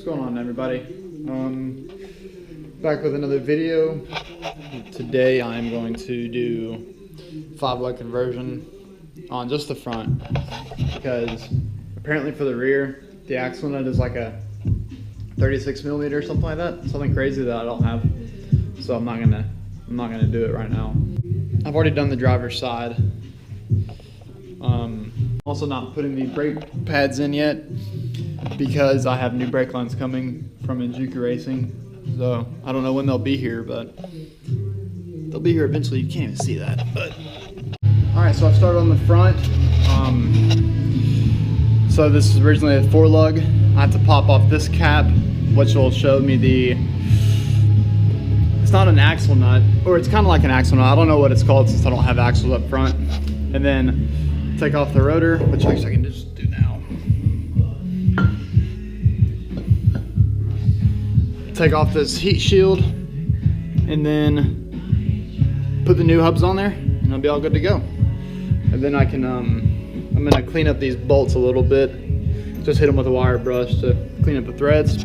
going on, everybody? Back with another video. Today I'm going to do 5-lug conversion on just the front, because apparently for the rear the axle nut is like a 36mm or something like that, something crazy that I don't have. So I'm not gonna do it right now. I've already done the driver's side. Also not putting the brake pads in yet because I have new brake lines coming from Injuku Racing. So I don't know when they'll be here, but they'll be here eventually. You can't even see that. But all right, so I started on the front. So this is originally a 4-lug. I have to pop off this cap, which will show me it's not an axle nut, or it's kind of like an axle nut. I don't know what it's called since I don't have axles up front. And then take off the rotor, which actually I can just do now. Take off this heat shield, and then put the new hubs on there, and I'll be all good to go. And then I can, I'm gonna clean up these bolts a little bit. Just hit them with a wire brush to clean up the threads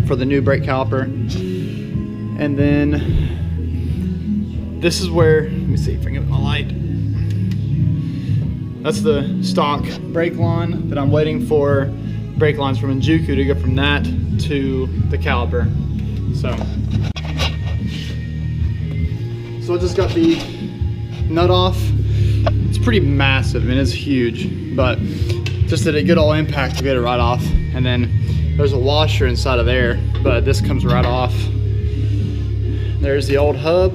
for the new brake caliper. And then this is where, let me see if I can get my light. That's the stock brake line that I'm waiting for brake lines from Injuku to go from that to the caliper. So I just got the nut off. It's pretty massive, I mean it's huge, but just did a good old impact to get it right off. And then there's a washer inside of there, but this comes right off. There's the old hub.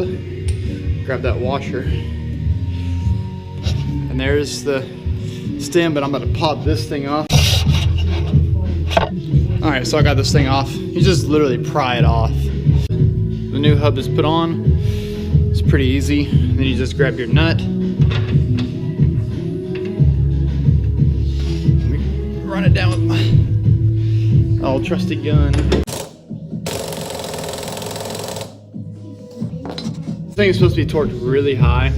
Grab that washer. And there's the stem, but I'm about to pop this thing off. All right, so I got this thing off. You just literally pry it off. The new hub is put on. It's pretty easy. And then you just grab your nut. Run it down with my old trusty gun. This thing is supposed to be torqued really high,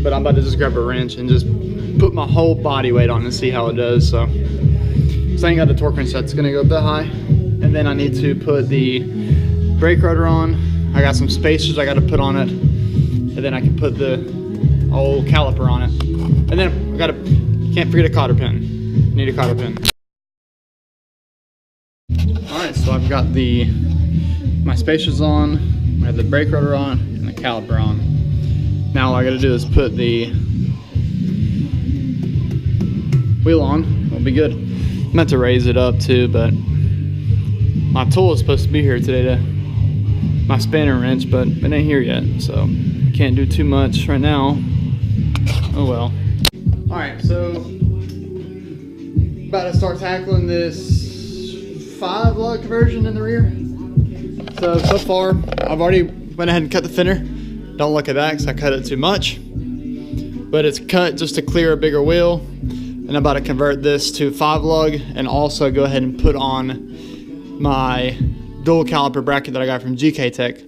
but I'm about to just grab a wrench and just put my whole body weight on and see how it does. So I ain't got the torque wrench that's gonna go up that high. And then I need to put the brake rotor on. I got some spacers I gotta put on it. And then I can put the old caliper on it. And then can't forget a cotter pin. Need a cotter pin. All right, so I've got my spacers on, I have the brake rotor on, and the caliper on. Now all I gotta do is put the wheel on. It'll be good. I meant to raise it up too, but my tool is supposed to be here today, my spanner wrench, but it ain't here yet, so can't do too much right now. Oh well. All right, so about to start tackling this 5-lug conversion in the rear. So far, I've already went ahead and cut the fender. Don't look at that because I cut it too much. But it's cut just to clear a bigger wheel. And I'm about to convert this to 5-lug and also go ahead and put on my dual caliper bracket that I got from GK Tech.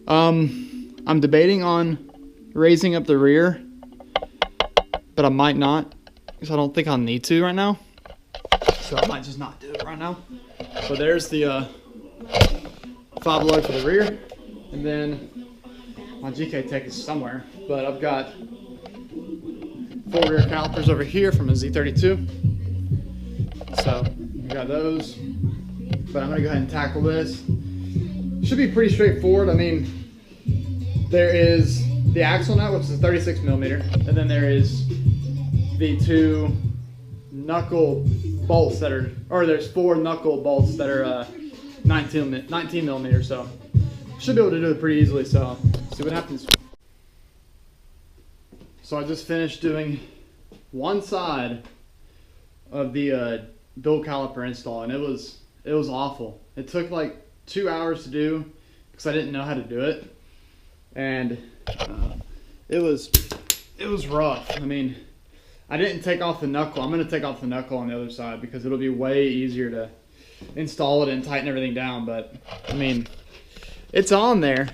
I'm debating on raising up the rear, but I might not because I don't think I'll need to right now. So I might just not do it right now. So there's the 5-lug for the rear, and then my GK Tech is somewhere, but I've got 4 rear calipers over here from a Z32. So we got those, but I'm gonna go ahead and tackle this. Should be pretty straightforward. I mean, there is the axle nut, which is a 36mm, and then there is the 2 knuckle bolts that are, or there's 4 knuckle bolts that are 19mm, so should be able to do it pretty easily. So see what happens. So I just finished doing one side of the dual caliper install, and it was awful. It took like 2 hours to do because I didn't know how to do it, and it was rough. I mean, I didn't take off the knuckle. I'm gonna take off the knuckle on the other side because it'll be way easier to install it and tighten everything down. But I mean, it's on there.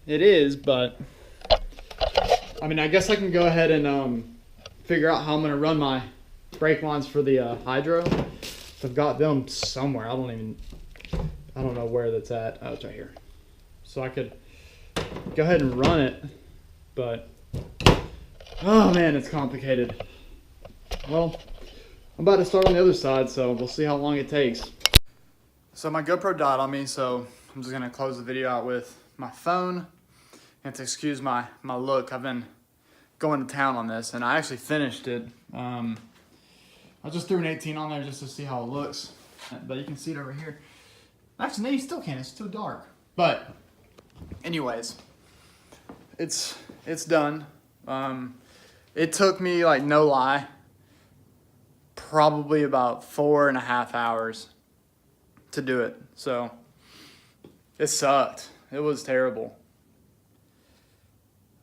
It is, but I mean, I guess I can go ahead and figure out how I'm gonna run my brake lines for the hydro. I've got them somewhere. I don't know where that's at. Oh, it's right here. So I could go ahead and run it, but oh man, it's complicated. Well, I'm about to start on the other side, so we'll see how long it takes. So my GoPro died on me, so I'm just gonna close the video out with my phone. You have to excuse my look. I've been going to town on this, and I actually finished it. I just threw an 18 on there just to see how it looks, but you can see it over here. Actually, no, you still can't. It's too dark. But anyways, it's done. It took me, like, no lie, probably about 4.5 hours to do it. So it sucked. It was terrible.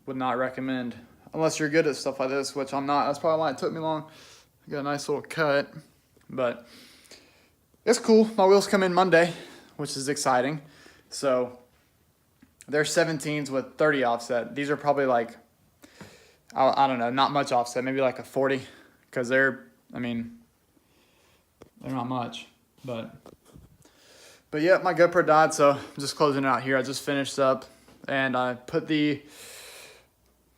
Would not recommend unless you're good at stuff like this, which I'm not. That's probably why it took me long. I got a nice little cut, but it's cool. My wheels come in Monday, which is exciting. So they're 17s with 30 offset. These are probably like, I don't know, not much offset, maybe like a 40, because they're not much, but yeah, my GoPro died, so I'm just closing it out here. I just finished up, and I put the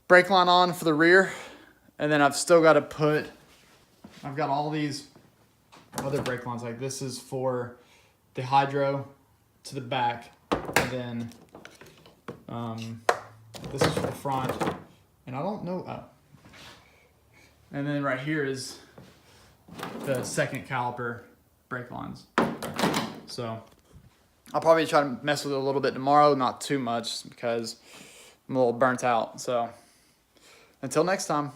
brake line on for the rear, and then I've still got to put, I've got all these other brake lines. Like, this is for the hydro to the back, and then this is for the front, and I don't know, and then right here is the second caliper brake lines. So I'll probably try to mess with it a little bit tomorrow, not too much because I'm a little burnt out. So until next time.